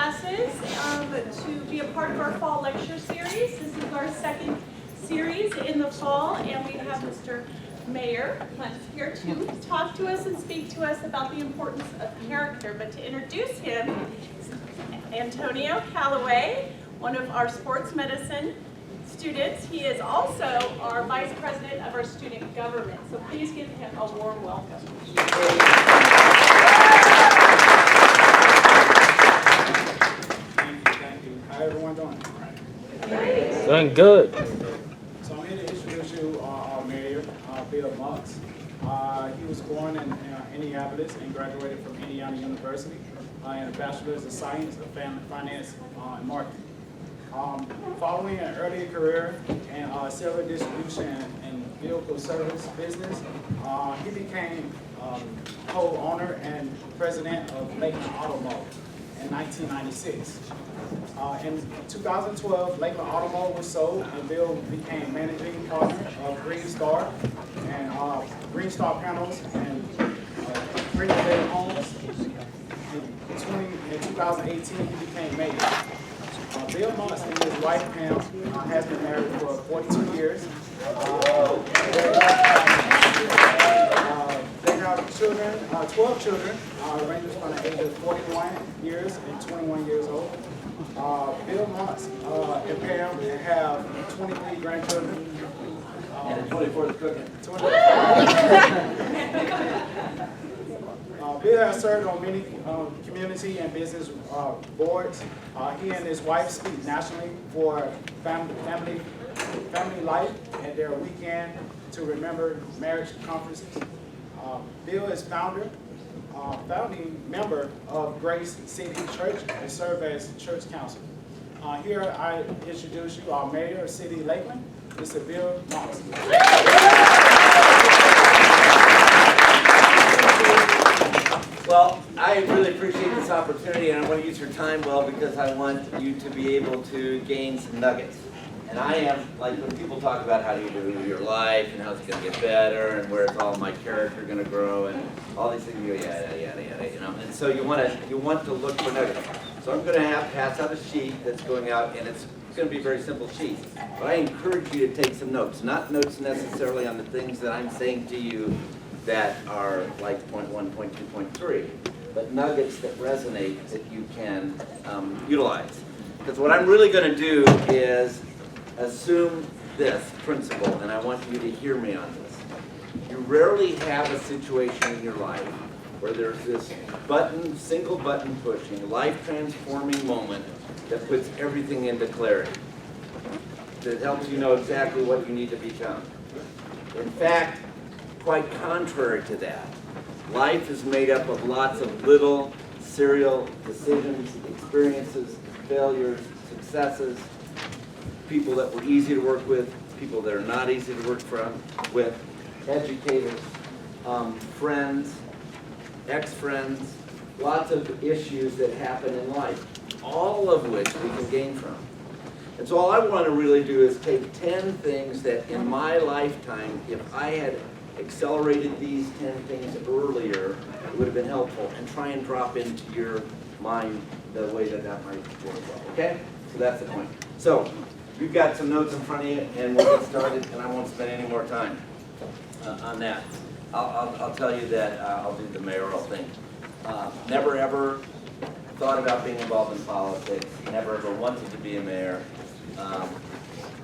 classes to be a part of our fall lecture series. This is our second series in the fall, and we have Mr. Mayor Mutz here to talk to us and speak to us about the importance of character. But to introduce him, Antonio Calloway, one of our sports medicine students. He is also our vice president of our student government. So please give him a warm welcome. Thank you. How everyone doing? Great. Doing good. So I'm here to introduce you our mayor, Bill Mutz. He was born in Indianapolis and graduated from Indiana University and a bachelor's of science of finance and marketing. Following an early career in cellular distribution and vehicle service business, he became co-owner and president of Lakeland Automobile in 1996. In 2012, Lakeland Automobile was sold, and Bill became managing partner of Green Star and Green Star Panels and Green Bay Homes. In 2018, he became mayor. Bill Mutz and his wife Pam has been married for 42 years. They have children, 12 children, ranging from the age of 41 years and 21 years old. Bill Mutz and Pam have 23 grandchildren. And 24 is cooking. Bill has served on many community and business boards. He and his wife speak nationally for family life and their weekend to remember marriage conferences. Bill is founding member of Grace City Church and serve as church council. Here I introduce you our mayor of City Lakeland, Mr. Bill Mutz. Well, I really appreciate this opportunity, and I want to use your time well because I want you to be able to gain some nuggets. And I am, like when people talk about how do you do your life and how's it going to get better and where's all my character going to grow and all these things, you go, yada, you know. And so you want to look for nuggets. So I'm going to pass out a sheet that's going out, and it's going to be a very simple sheet. But I encourage you to take some notes, not notes necessarily on the things that I'm saying to you that are like point 1, point 2, point 3, but nuggets that resonate that you can utilize. Because what I'm really going to do is assume this principle, and I want you to hear me on this. You rarely have a situation in your life where there's this single button pushing, life-transforming moment that puts everything into clarity, that helps you know exactly what you need to become. In fact, quite contrary to that, life is made up of lots of little serial decisions, experiences, failures, successes, people that were easy to work with, people that are not easy to work with, educators, friends, ex-friends, lots of issues that happen in life, all of which we can gain from. And so all I want to really do is take 10 things that in my lifetime, if I had accelerated these 10 things earlier, it would have been helpful, and try and drop into your mind the way that might work well, okay? So that's the point. So, you've got some notes in front of you, and we'll get started, and I won't spend any more time on that. I'll tell you that I'll do the mayoral thing. Never ever thought about being involved in politics, never ever wanted to be a mayor.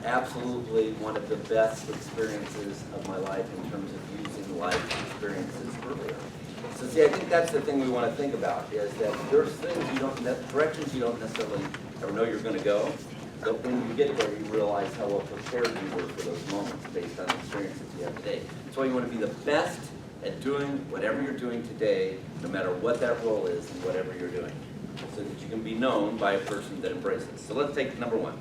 Absolutely one of the best experiences of my life in terms of using life experiences earlier. So see, I think that's the thing we want to think about, is that there's things directions you don't necessarily ever know you're going to go, but when you get there, you realize how well prepared you were for those moments based on the experiences you have today. That's why you want to be the best at doing whatever you're doing today, no matter what that role is and whatever you're doing, so that you can be known by a person that embraces. So let's take number 1.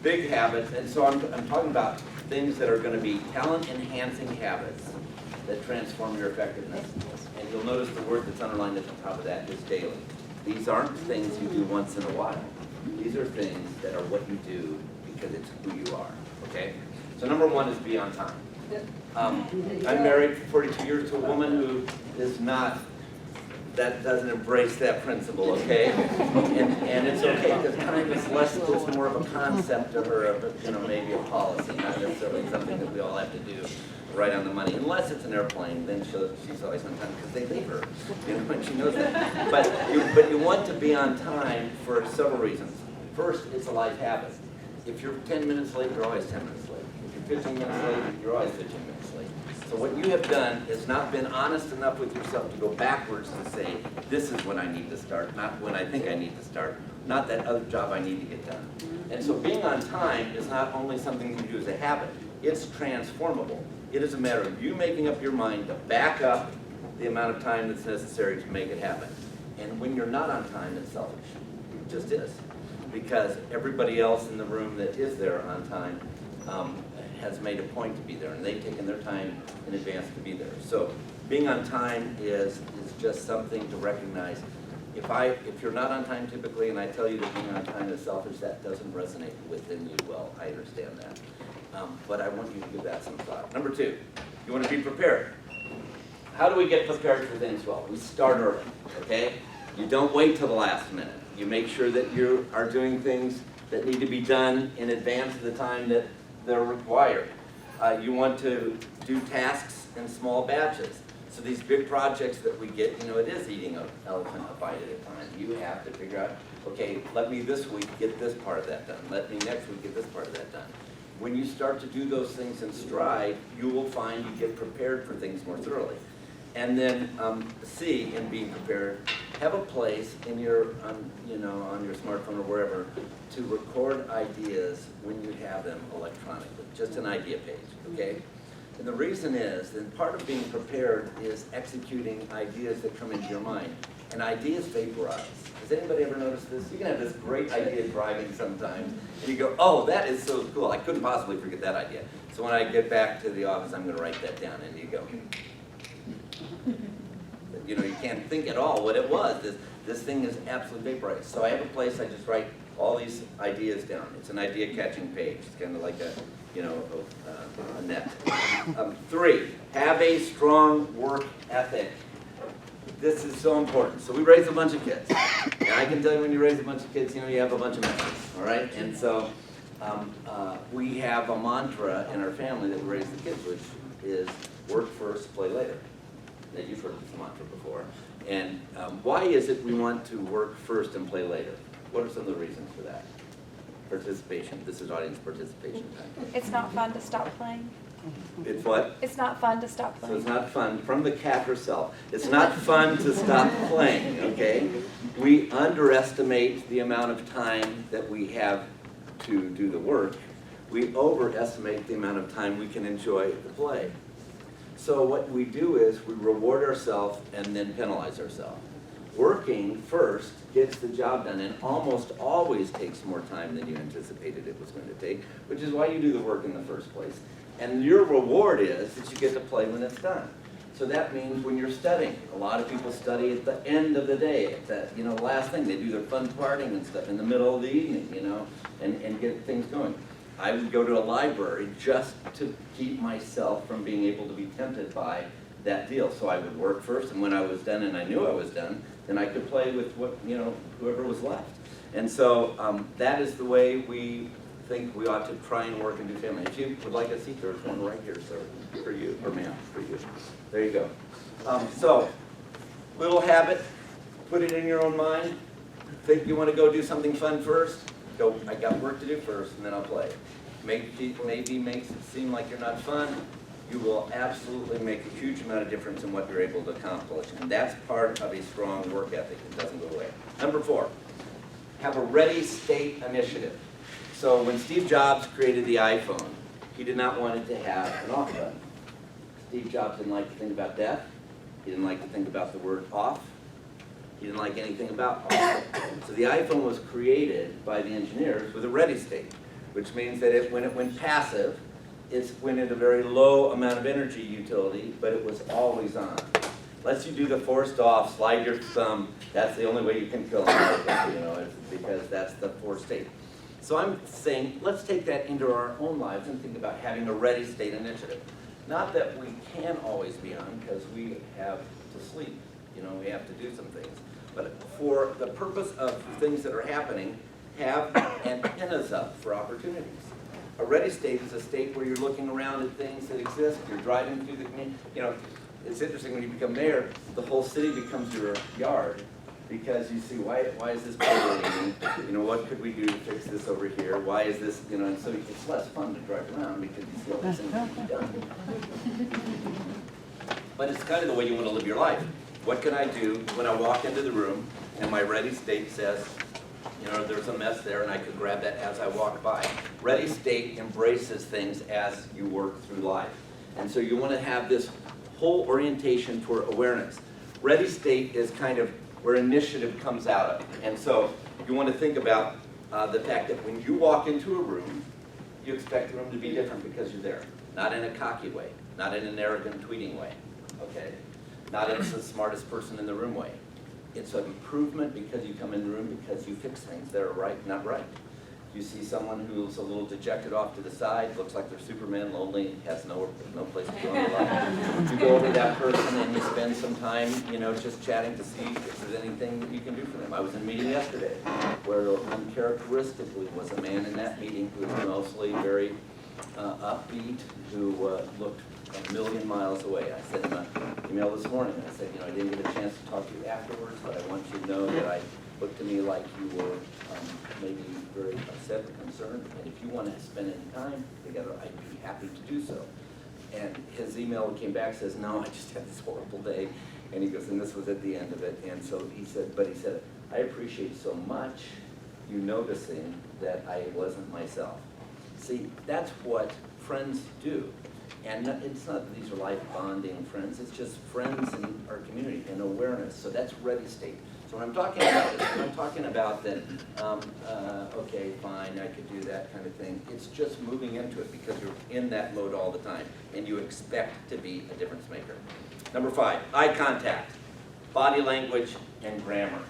Big habits, and so I'm talking about things that are going to be talent-enhancing habits that transform your effectiveness. And you'll notice the word that's underlined at the top of that is daily. These aren't things you do once in a while. These are things that are what you do because it's who you are, okay? So number 1 is be on time. I'm married for 42 years to a woman who is not that doesn't embrace that principle, okay? And it's okay, because time is less, it's more of a concept or of a, maybe a policy, not necessarily something that we all have to do right on the money. Unless it's an airplane, then she's always on time because they leave her, when she knows that. But you want to be on time for several reasons. First, it's a life habit. If you're 10 minutes late, you're always 10 minutes late. If you're 15 minutes late, you're always 15 minutes late. So what you have done is not been honest enough with yourself to go backwards to say, this is when I need to start, not when I think I need to start, not that other job I need to get done. And so being on time is not only something you do as a habit, it's transformable. It is a matter of you making up your mind to back up the amount of time that's necessary to make it happen. And when you're not on time, it's selfish. It just is. Because everybody else in the room that is there on time has made a point to be there, and they've taken their time in advance to be there. So being on time is just something to recognize. If you're not on time typically, and I tell you that being on time is selfish, that doesn't resonate within you well. I understand that. But I want you to give that some thought. Number two, you want to be prepared. How do we get prepared for things well? We start early, okay? You don't wait till the last minute. You make sure that you are doing things that need to be done in advance of the time that they're required. You want to do tasks in small batches. So these big projects that we get, it is eating an elephant a bite at a time. You have to figure out, okay, let me this week get this part of that done. Let me next week get this part of that done. When you start to do those things in stride, you will find you get prepared for things more thoroughly. And then C, in being prepared, have a place in your, on your smartphone or wherever to record ideas when you have them electronically, just an idea page, okay? And the reason is that part of being prepared is executing ideas that come into your mind. And ideas vaporize. Has anybody ever noticed this? You can have this great idea driving sometimes, and you go, oh, that is so cool. I couldn't possibly forget that idea. So when I get back to the office, I'm going to write that down, and you go, you can't think at all what it was. This thing is absolutely vaporized. So I have a place I just write all these ideas down. It's an idea catching page. It's kind of like a net. 3, have a strong work ethic. This is so important. So we raise a bunch of kids. And I can tell you when you raise a bunch of kids, you have a bunch of messes, all right? And so we have a mantra in our family that we raise the kids, which is work first, play later. Now, you've heard this mantra before. And why is it we want to work first and play later? What are some of the reasons for that? Participation. This is audience participation time. It's not fun to stop playing. It's what? It's not fun to stop So playing. it's not fun, from the cat herself. It's not fun to stop playing, okay? We underestimate the amount of time that we have to do the work. We overestimate the amount of time we can enjoy the play. So what we do is we reward ourselves and then penalize ourselves. Working first gets the job done and almost always takes more time than you anticipated it was going to take, which is why you do the work in the first place. And your reward is that you get to play when it's done. So that means when you're studying, a lot of people study at the end of the day, at that, the last thing. They do their fun partying and stuff in the middle of the evening, and get things going. I would go to a library just to keep myself from being able to be tempted by that deal. So I would work first, and when I was done and I knew I was done, then I could play with whoever was left. And so that is the way we think we ought to try and work and do family. If you would like a seat, there's one right here, sir, for you, or ma'am, for you. There you go. So, little habit, put it in your own mind. Think you want to go do something fun first? Go, I got work to do first, and then I'll play. Maybe makes it seem like you're not fun. You will absolutely make a huge amount of difference in what you're able to accomplish. And that's part of a strong work ethic. It doesn't go away. Number 4, have a ready state initiative. So when Steve Jobs created the iPhone, he did not want it to have an off button. Steve Jobs didn't like to think about death. He didn't like to think about the word off. He didn't like anything about off. So the iPhone was created by the engineers with a ready state, which means that when it went passive, it went at a very low amount of energy utility, but it was always on. Lets you do the forced off, slide your thumb. That's the only way you can kill them, because that's the forced state. So I'm saying, let's take that into our own lives and think about having a ready state initiative. Not that we can always be on, because we have to sleep, You know, we have to do some things. But for the purpose of things that are happening, have antennas up for opportunities. A ready state is a state where you're looking around at things that exist. You're driving through the community. You know, it's interesting when you become mayor, the whole city becomes your yard because you see why is this leaking? You know, what could we do to fix this over here? Why is this? You know, and so it's less fun to drive around because you see all these things that can be done. But it's kind of the way you want to live your life. What can I do when I walk into the room and my ready state says, you know, there's a mess there and I could grab that as I walk by. Ready state embraces things as you work through life. And so you want to have this whole orientation for awareness. Ready state is kind of where initiative comes out of. And so you want to think about the fact that when you walk into a room, you expect the room to be different because you're there. Not in a cocky way, not in an arrogant tweeting way, okay? Not in the smartest person in the room way. It's an improvement because you come in the room because you fix things that are right, not right. You see someone who's a little dejected off to the side, looks like they're Superman, lonely, has no place to go in their life. You go over to that person and you spend some time, you know, just chatting to see if there's anything that you can do for them. I was in a meeting yesterday where uncharacteristically was a man in that meeting who was mostly very upbeat, who looked a million miles away. I sent him an email this morning. I said, you know, I didn't get a chance to talk to you afterwards, but I want you to know that I looked to me like you were maybe very upset or concerned. And if you want to spend any time together, I'd be happy to do so. And his email came back, says, no, I just had this horrible day. And he goes, and this was at the end of it. And so he said, I appreciate so much you noticing that I wasn't myself. See, that's what friends do. And it's not that these are life bonding friends, it's just friends in our community and awareness. So that's ready state. So what I'm talking about is, I'm talking about that, okay, fine, I could do that kind of thing. It's just moving into it because you're in that mode all the time and you expect to be a difference maker. Number 5, eye contact, body language, and grammar.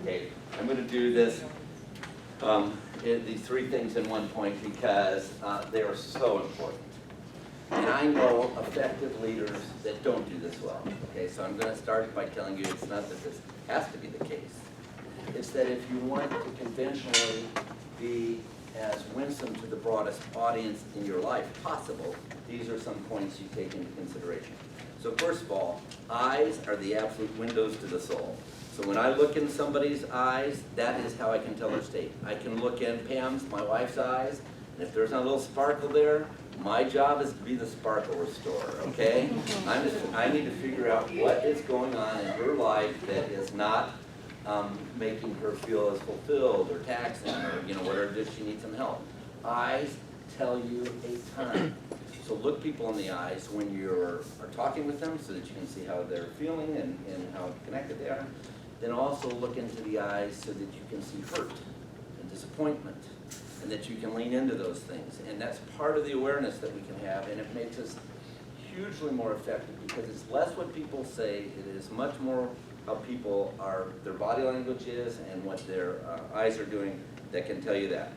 Okay, I'm going to do this, these 3 things in one point because they are so important. And I know effective leaders that don't do this well. Okay, so I'm going to start by telling you it's not that this has to be the case. It's that if you want to conventionally be as winsome to the broadest audience in your life possible, these are some points you take into consideration. So first of all, eyes are the absolute windows to the soul. So when I look in somebody's eyes, that is how I can tell their state. I can look in Pam's, my wife's eyes, and if there's not a little sparkle there, my job is to be the sparkle restorer, okay? I need to figure out what is going on in her life that is not making her feel as fulfilled or taxing or, you know, whatever, does she need some help? Eyes tell you a ton. So look people in the eyes when you are talking with them so that you can see how they're feeling and how connected they are. Then also look into the eyes so that you can see hurt and disappointment, and that you can lean into those things. And that's part of the awareness that we can have, and it makes us hugely more effective because it's less what people say, it is much more how people are, their body language is and what their eyes are doing that can tell you that.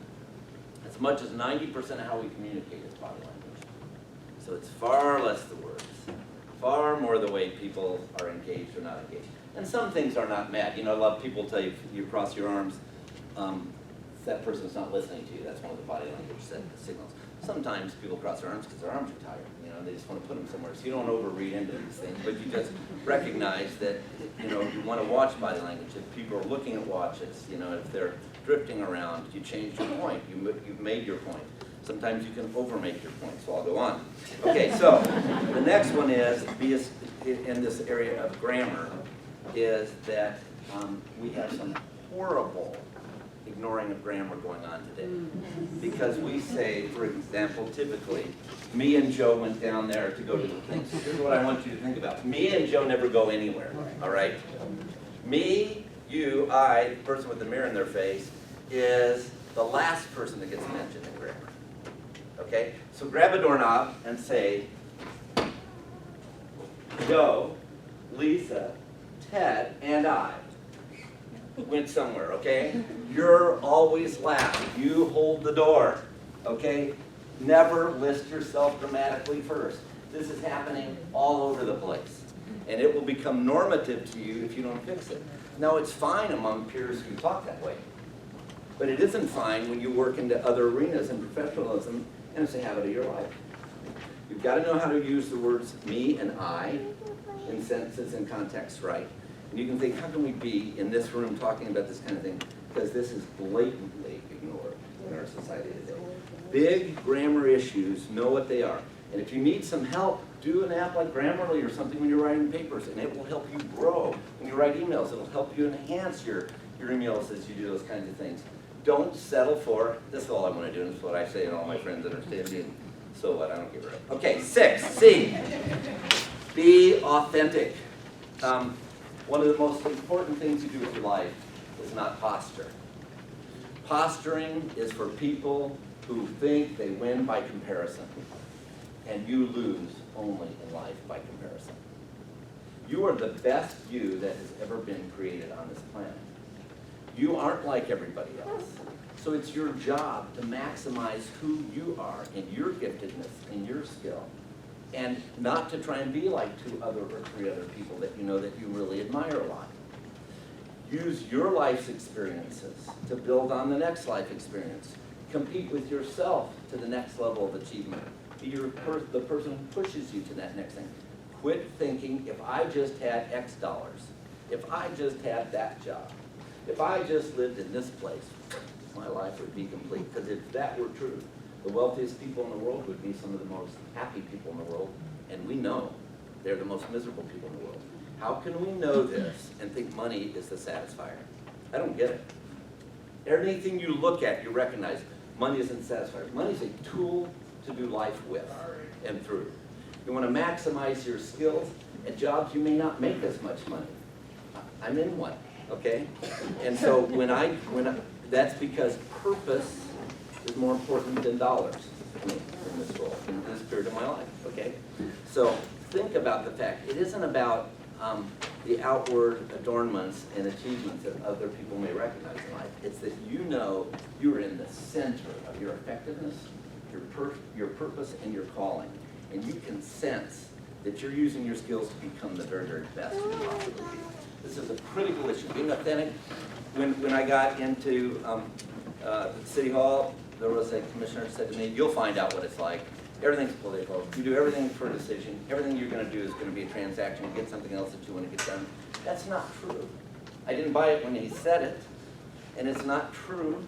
As much as 90% of how we communicate is body language. So it's far less the words, far more the way people are engaged or not engaged. And some things are not met. You know, a lot of people tell you, you cross your arms, that person's not listening to you. That's one of the body language signals. Sometimes people cross their arms because their arms are tired. You know, they just want to put them somewhere. So you don't overread into these things, but you just recognize that, you know, you want to watch body language. If people are looking at watches, you know, if they're drifting around, you changed your point. You've made your point. Sometimes you can overmake your point, so I'll go on. Okay, so the next one is, in this area of grammar, is that we have some horrible ignoring of grammar going on today. Because we say, for example, typically, me and Joe went down there to go to the thing. So here's what I want you to think about. Me and Joe never go anywhere, all right? Me, you, I, the person with the mirror in their face, is the last person that gets mentioned in grammar. Okay? So grab a doorknob and say, Joe, Lisa, Ted, and I went somewhere, okay? You're always last. You hold the door, okay? Never list yourself dramatically first. This is happening all over the place. And it will become normative to you if you don't fix it. Now, it's fine among peers who talk that way. But it isn't fine when you work into other arenas in professionalism, and it's a habit of your life. You've got to know how to use the words me and I in sentences and context right. And you can think, how can we be in this room talking about this kind of thing? Because this is blatantly ignored in our society today. Big grammar issues, know what they are. And if you need some help, do an app like Grammarly or something when you're writing papers, and it will help you grow. When you write emails, it'll help you enhance your emails as you do those kinds of things. Don't settle for, this is all I want to do, and this is what I say, and all my friends understand me, and so what, I don't give a rip. Okay, 6, C, be authentic. One of the most important things you do with your life is not posture. Posturing is for people who think they win by comparison, and you lose only in life by comparison. You are the best you that has ever been created on this planet. You aren't like everybody else. So it's your job to maximize who you are and your giftedness and your skill, and not to try and be like 2 or 3 other people that you know that you really admire a lot. Use your life's experiences to build on the next life experience. Compete with yourself to the next level of achievement. Be the person who pushes you to that next thing. Quit thinking, if I just had X dollars, if I just had that job, if I just lived in this place, my life would be complete. Because if that were true, the wealthiest people in the world would be some of the most happy people in the world, and we know they're the most miserable people in the world. How can we know this and think money is the satisfier? I don't get it. Anything you look at, you recognize money isn't the satisfier. Money is a tool to do life with and through. You want to maximize your skills at jobs you may not make as much money. I'm in one, okay? And so that's because purpose is more important than dollars to me in this role, in this period of my life, okay? So think about the fact, it isn't about the outward adornments and achievements that other people may recognize in life. It's that you know you're in the center of your effectiveness, your purpose, and your calling. And you can sense that you're using your skills to become the very, very best you possibly be. This is a critical issue. Being authentic. When I got into City Hall, there was a commissioner who said to me, you'll find out what it's like. Everything's political. You do everything for a decision. Everything you're going to do is going to be a transaction. You get something else that you want to get done. That's not true. I didn't buy it when he said it, and it's not true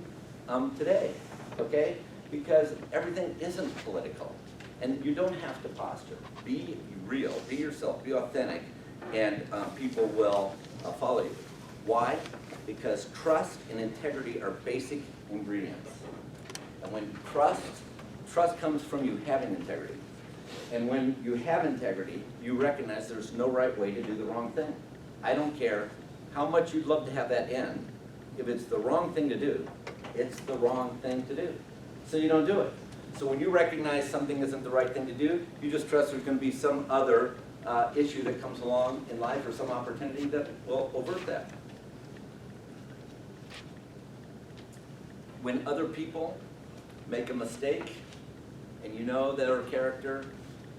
today, okay? Because everything isn't political, and you don't have to posture. Be real, be yourself, be authentic, and people will follow you. Why? Because trust and integrity are basic ingredients. And when trust comes from you having integrity. And when you have integrity, you recognize there's no right way to do the wrong thing. I don't care how much you'd love to have that end. If it's the wrong thing to do, it's the wrong thing to do. So you don't do it. So when you recognize something isn't the right thing to do, you just trust there's going to be some other issue that comes along in life or some opportunity that will avert that. When other people make a mistake, and you know their character,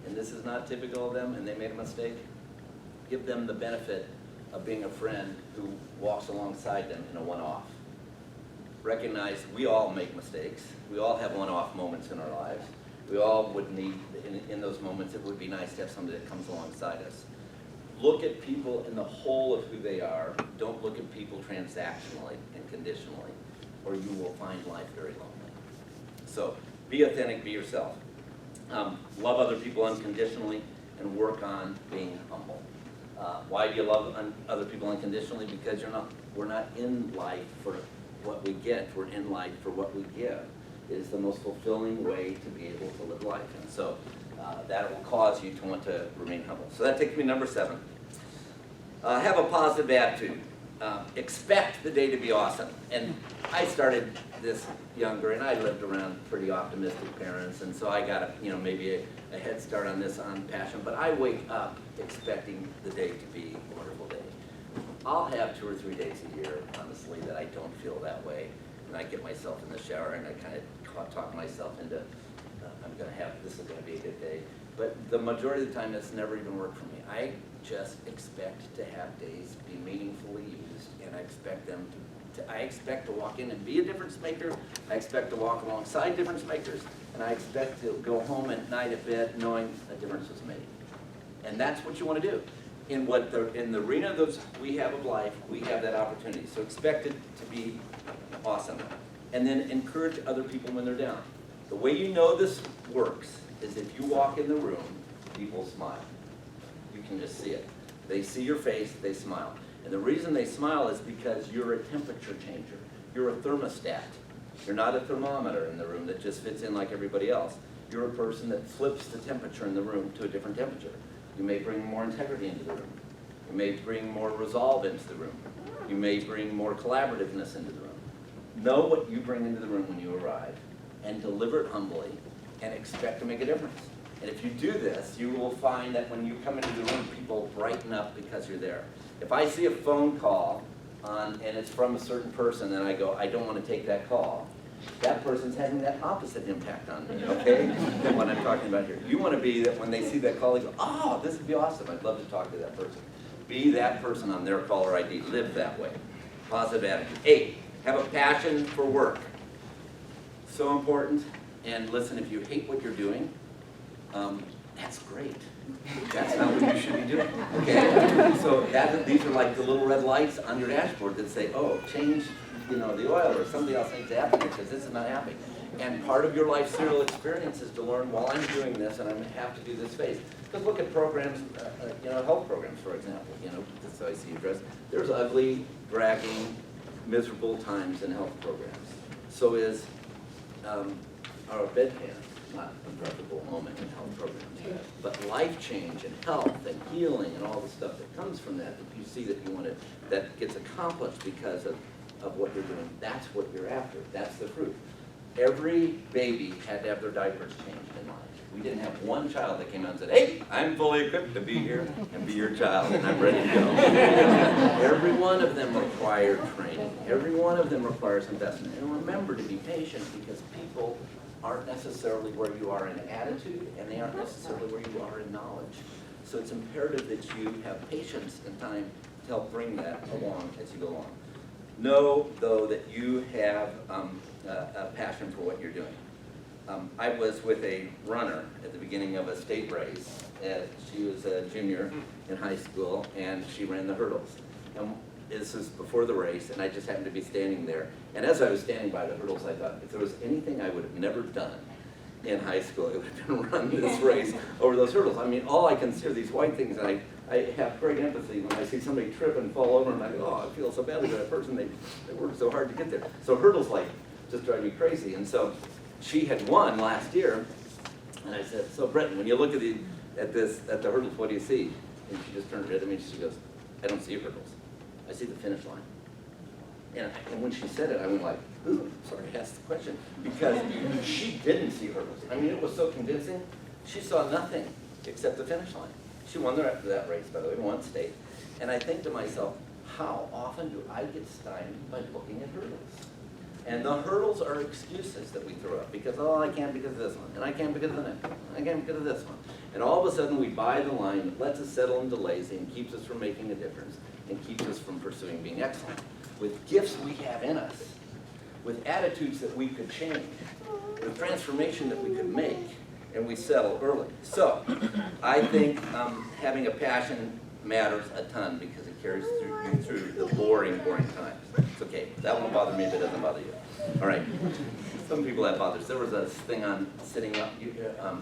and this is not typical of them, and they made a mistake, give them the benefit of being a friend who walks alongside them in a one-off. Recognize we all make mistakes. We all have one-off moments in our lives. We all would need, in those moments, it would be nice to have somebody that comes alongside us. Look at people in the whole of who they are. Don't look at people transactionally and conditionally, or you will find life very lonely. So be authentic, be yourself. Love other people unconditionally, and work on being humble. Why do you love other people unconditionally? Because we're not in life for what we get, we're in life for what we give. It is the most fulfilling way to be able to live life. And so that will cause you to want to remain humble. So that takes me to number 7. Have a positive attitude. Expect the day to be awesome. And I started this younger, and I lived around pretty optimistic parents, and so I got maybe a head start on this on passion. But I wake up expecting the day to be a wonderful day. I'll have 2 or 3 days a year, honestly, that I don't feel that way, and I get myself in the shower and I kind of talk myself into this is going to be a good day. But the majority of the time, that's never even worked for me. I just expect to have days be meaningfully used, and I expect them I expect to walk in and be a difference maker. I expect to walk alongside difference makers, and I expect to go home at night at bed knowing a difference was made. And that's what you want to do. In the arena we have of life, we have that opportunity. So expect it to be awesome. And then encourage other people when they're down. The way you know this works is if you walk in the room, people smile. You can just see it. They see your face, they smile. And the reason they smile is because you're a temperature changer. You're a thermostat. You're not a thermometer in the room that just fits in like everybody else. You're a person that flips the temperature in the room to a different temperature. You may bring more integrity into the room. You may bring more resolve into the room. You may bring more collaborativeness into the room. Know what you bring into the room when you arrive and deliver it humbly and expect to make a difference. And if you do this, you will find that when you come into the room, people brighten up because you're there. If I see a phone call and it's from a certain person and I go, I don't want to take that call, that person's having that opposite impact on me, okay, than what I'm talking about here. You want to be that when they see that call, they go, oh, this would be awesome. I'd love to talk to that person. Be that person on their caller ID. Live that way. Positive attitude. 8, have a passion for work. So important. And listen, if you hate what you're doing, that's great. That's not what you should be doing. Okay? So these are like the little red lights on your dashboard that say, oh, change the oil, or somebody else needs to happen because this is not happening. And part of your life serial experience is to learn, while I'm doing this and I have to do this phase. Because look at programs, health programs, for example. This I see you dressed. There's ugly, dragging, miserable times in health programs. So is our bedpan not a preferable moment in health programs. But life change and health and healing and all the stuff that comes from that you see that you want to, that gets accomplished because of what you're doing, that's what you're after. That's the fruit. Every baby had to have their diapers changed in life. We didn't have one child that came out and said, hey, I'm fully equipped to be here and be your child and I'm ready to go. Every one of them required training. Every one of them requires investment. And remember to be patient because people aren't necessarily where you are in attitude and they aren't necessarily where you are in knowledge. So it's imperative that you have patience and time to help bring that along as you go along. Know, though, that you have a passion for what you're doing. I was with a runner at the beginning of a state race. She was a junior in high school, and she ran the hurdles. And this was before the race, and I just happened to be standing there. And as I was standing by the hurdles, I thought, if there was anything I would have never done in high school, it would have been run this race over those hurdles. I mean, all I can see are these white things, and I have great empathy when I see somebody trip and fall over, and I go, oh, I feel so badly for that person. They worked so hard to get there. So hurdles, just drive me crazy. And so she had won last year, and I said, so Bretton, when you look at the hurdles, what do you see? And she just turned red at me, and she goes, I don't see hurdles. I see the finish line. And when she said it, I went like, ooh, sorry I asked the question, because she didn't see hurdles. I mean, it was so convincing. She saw nothing except the finish line. She won that race, by the way, won state. And I think to myself, how often do I get stymied by looking at hurdles? And the hurdles are excuses that we throw up because, oh, I can't because of this one, and I can't because of the next one, I can't because of this one. And all of a sudden we buy the line that lets us settle into lazy and keeps us from making a difference and keeps us from pursuing being excellent. With gifts we have in us, with attitudes that we could change, with transformation that we could make, and we settle early. So I think having a passion matters a ton because it carries you through the boring times. It's okay. That won't bother me if it doesn't bother you. All right. Some people that bothers. There was a thing on sitting up.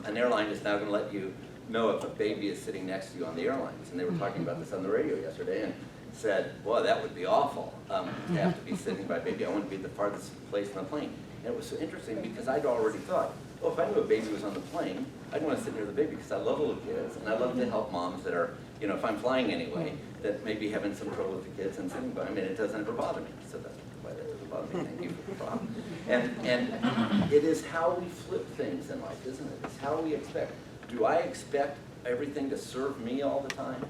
An airline is now going to let you know if a baby is sitting next to you on the airlines. And they were talking about this on the radio yesterday and said, boy, that would be awful to have to be sitting by a baby. I want to be the farthest place on the plane. And it was so interesting because I'd already thought, well, if I knew a baby was on the plane, I'd want to sit near the baby because I love little kids and I love to help moms that are, if I'm flying anyway, that may be having some trouble with the kids and sitting by. I mean, it doesn't ever bother me. So that's why that doesn't bother me. Thank you for the problem. And it is how we flip things in life, isn't it? It's how we expect. Do I expect everything to serve me all the time?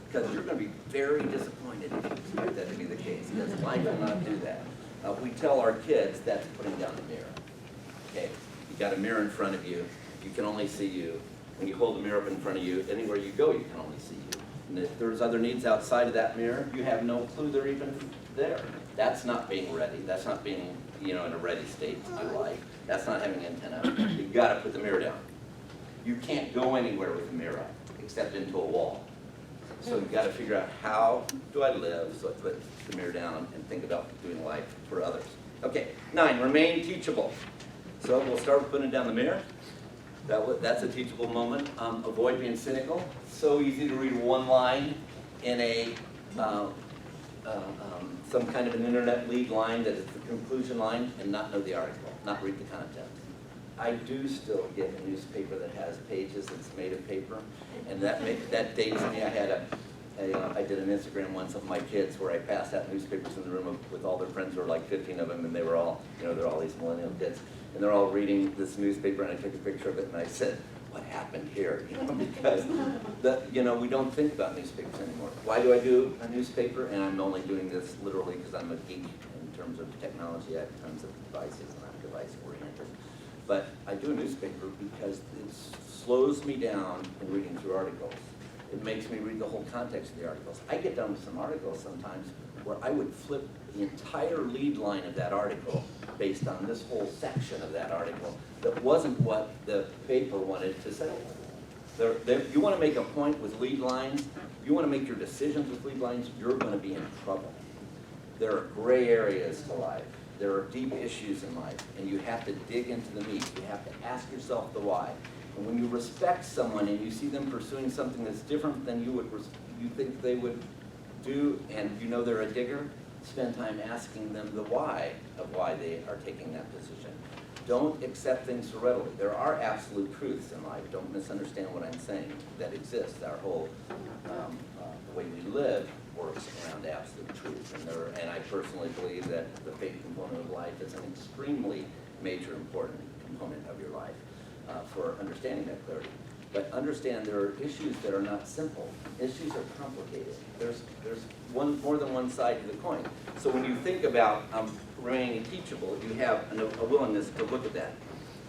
Because you're going to be very disappointed if you expect that to be the case, because life will not do that. We tell our kids that's putting down the mirror. Okay, you got a mirror in front of you. You can only see you. When you hold the mirror up in front of you, anywhere you go, you can only see you. And if there's other needs outside of that mirror, you have no clue they're even there. That's not being ready. That's not being, in a ready state to do life. That's not having antenna. You've got to put the mirror down. You can't go anywhere with the mirror up except into a wall. So you've got to figure out, how do I live? So I put the mirror down and think about doing life for others. Okay, 9, remain teachable. So we'll start with putting down the mirror. That's a teachable moment. Avoid being cynical. So easy to read one line in a some kind of an internet lead line that is the conclusion line and not know the article, not read the content. I do still get a newspaper that has pages that's made of paper, and that dates me. I did an Instagram once of my kids where I passed out newspapers in the room with all their friends. There were like 15 of them, and they were all, they're all these millennial kids, and they're all reading this newspaper, and I took a picture of it, and I said, what happened here? Because we don't think about newspapers anymore. Why do I do a newspaper? And I'm only doing this literally because I'm a geek in terms of technology. I have tons of devices, and I'm device oriented. But I do a newspaper because it slows me down in reading through articles. It makes me read the whole context of the articles. I get done with some articles sometimes where I would flip the entire lead line of that article based on this whole section of that article that wasn't what the paper wanted to say. You want to make a point with lead lines, you want to make your decisions with lead lines, you're going to be in trouble. There are gray areas to life. There are deep issues in life, and you have to dig into the meat. You have to ask yourself the why. And when you respect someone and you see them pursuing something that's different than you think they would do, and they're a digger, spend time asking them the why of why they are taking that position. Don't accept things so readily. There are absolute truths in life. Don't misunderstand what I'm saying. That exists. Our whole the way we live works around absolute truth. And I personally believe that the faith component of life is an extremely major, important component of your life for understanding that clarity. But understand there are issues that are not simple. Issues are complicated. There's more than one side to the coin. So when you think about remaining teachable, you have a willingness to look at that.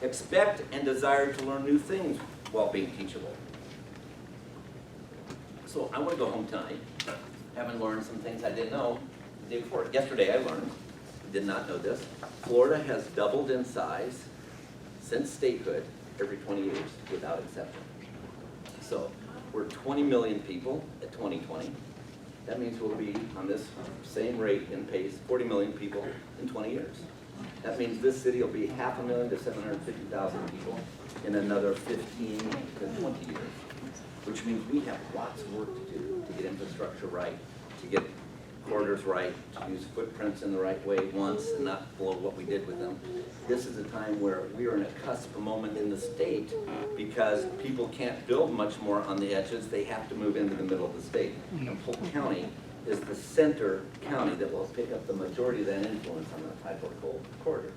Expect and desire to learn new things while being teachable. So I want to go home tonight, having learned some things I didn't know the day before. Yesterday I learned, did not know this, Florida has doubled in size since statehood every 20 years without exception. So we're 20 million people at 2020. That means we'll be on this same rate and pace, 40 million people in 20 years. That means this city will be 500,000 to 750,000 people in another 15 to 20 years, which means we have lots of work to do to get infrastructure right, to get corridors right, to use footprints in the right way once and not blow what we did with them. This is a time where we are in a cusp moment in the state because people can't build much more on the edges. They have to move into the middle of the state. And Polk County is the center county that will pick up the majority of that influence on the high-coal corridor.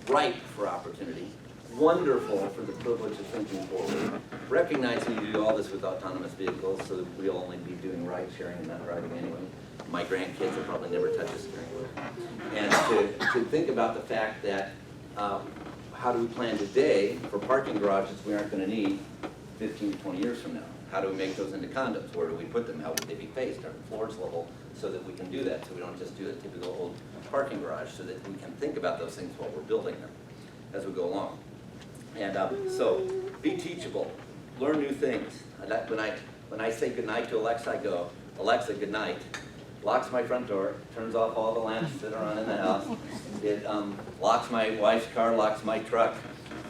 Ripe for opportunity. Wonderful for the privilege of thinking forward. Recognizing you do all this with autonomous vehicles so that we'll only be doing ride sharing and not driving anyway. My grandkids will probably never touch a steering wheel. And to think about the fact that how do we plan today for parking garages we aren't going to need 15 to 20 years from now? How do we make those into condos? Where do we put them? How would they be faced? Are the floors level so that we can do that? So we don't just do a typical old parking garage, so that we can think about those things while we're building them as we go along. And so be teachable, learn new things. When I say goodnight to Alexa, I go, Alexa, good night. Locks my front door, turns off all the lamps that are on in the house. It locks my wife's car, locks my truck,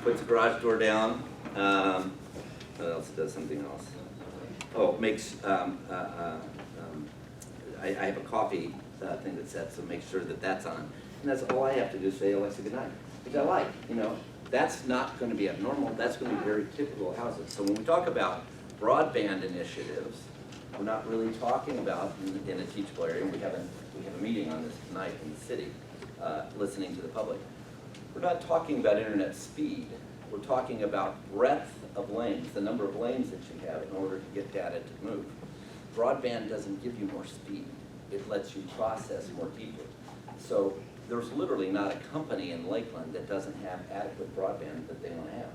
puts the garage door down. What else? It does something else. Oh, makes, I have a coffee thing that's set, so make sure that that's on. And that's all I have to do is say, Alexa, good night, which I like, That's not going to be abnormal. That's going to be very typical of houses. So when we talk about broadband initiatives, we're not really talking about in a teachable area. We have a meeting on this tonight in the city, listening to the public. We're not talking about internet speed. We're talking about breadth of lanes, the number of lanes that you have in order to get data to move. Broadband doesn't give you more speed. It lets you process more deeply. So there's literally not a company in Lakeland that doesn't have adequate broadband that they want to have.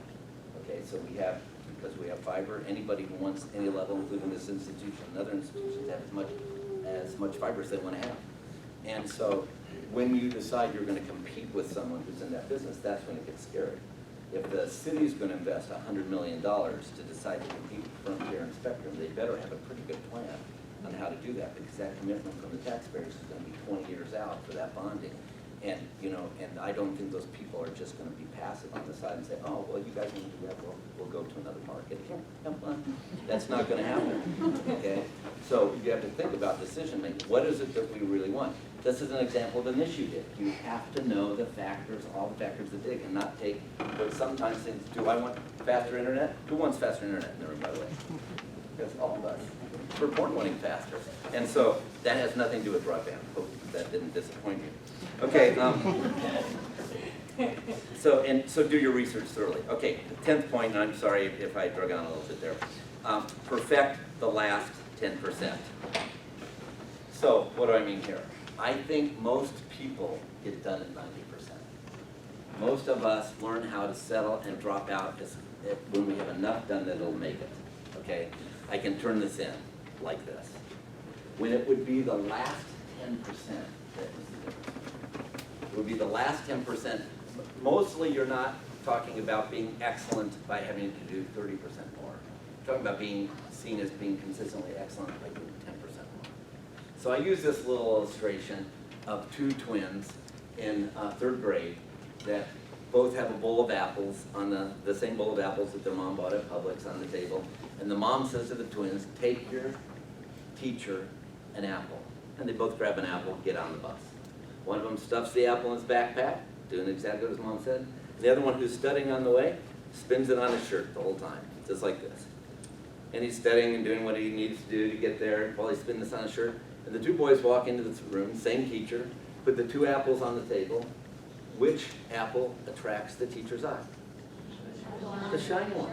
Okay, so we have because we have fiber. Anybody who wants any level, including this institution and other institutions, have as much fiber as they want to have. And so when you decide you're going to compete with someone who's in that business, that's when it gets scary. If the city is going to invest $100 million to decide to compete with Frontier and Spectrum, they better have a pretty good plan on how to do that, because that commitment from the taxpayers is going to be 20 years out for that bonding. And, you know, and I don't think those people are just going to be passive on the side and say, oh, well, you guys want to do that, we'll go to another market. Have fun. That's not going to happen, okay? So you have to think about decision making. What is it that we really want? This is an example of an issue dip. You have to know the factors, all the factors that dig, and not take what sometimes things, do I want faster internet? Who wants faster internet in the room, by the way? Because all of us. We're born wanting faster. And so that has nothing to do with broadband. Hope that didn't disappoint you. Okay, so do your research thoroughly. Okay, 10th point, and I'm sorry if I drug on a little bit there. Perfect the last 10%. So what do I mean here? I think most people get done at 90%. Most of us learn how to settle and drop out when we have enough done that it'll make it. Okay, I can turn this in like this. When it would be the last 10%, that was the difference. It would be the last 10%. Mostly you're not talking about being excellent by having to do 30% more. You're talking about being seen as being consistently excellent by doing 10% more. So I use this little illustration of two twins in 3rd grade that both have a bowl of apples on the same bowl of apples that their mom bought at Publix on the table. And the mom says to the twins, take your teacher an apple. And they both grab an apple and get on the bus. One of them stuffs the apple in his backpack, doing exactly what his mom said. The other one, who's studying on the way, spins it on his shirt the whole time, just like this. And he's studying and doing what he needs to do to get there while he's spinning this on his shirt. And the two boys walk into this room, same teacher, put the two apples on the table. Which apple attracts the teacher's eye? The shiny one.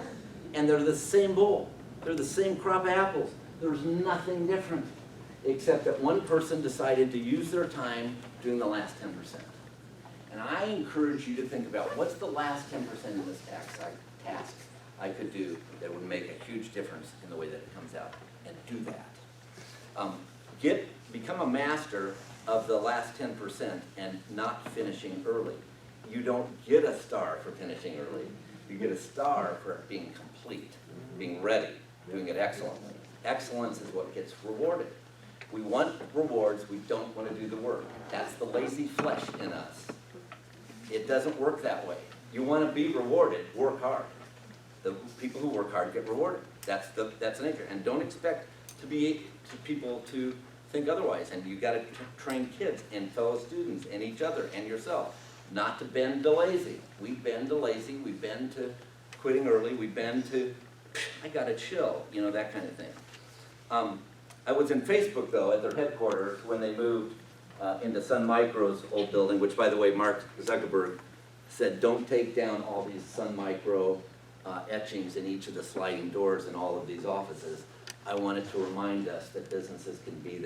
And they're the same bowl. They're the same crop of apples. There's nothing different, except that one person decided to use their time doing the last 10%. And I encourage you to think about what's the last 10% in this task I could do that would make a huge difference in the way that it comes out, and do that. Become a master of the last 10% and not finishing early. You don't get a star for finishing early. You get a star for being complete, being ready, doing it excellently. Excellence is what gets rewarded. We want rewards, we don't want to do the work. That's the lazy flesh in us. It doesn't work that way. You want to be rewarded, work hard. The people who work hard get rewarded. That's nature. And don't expect people to think otherwise. And you got to train kids and fellow students and each other and yourself not to bend to lazy. We bend to lazy. We bend to quitting early. We bend to, I got to chill, you know, that kind of thing. I was in Facebook, though, at their headquarters when they moved into Sun Micro's old building, which, by the way, Mark Zuckerberg said, don't take down all these Sun Micro etchings in each of the sliding doors in all of these offices. I wanted to remind us that businesses can be there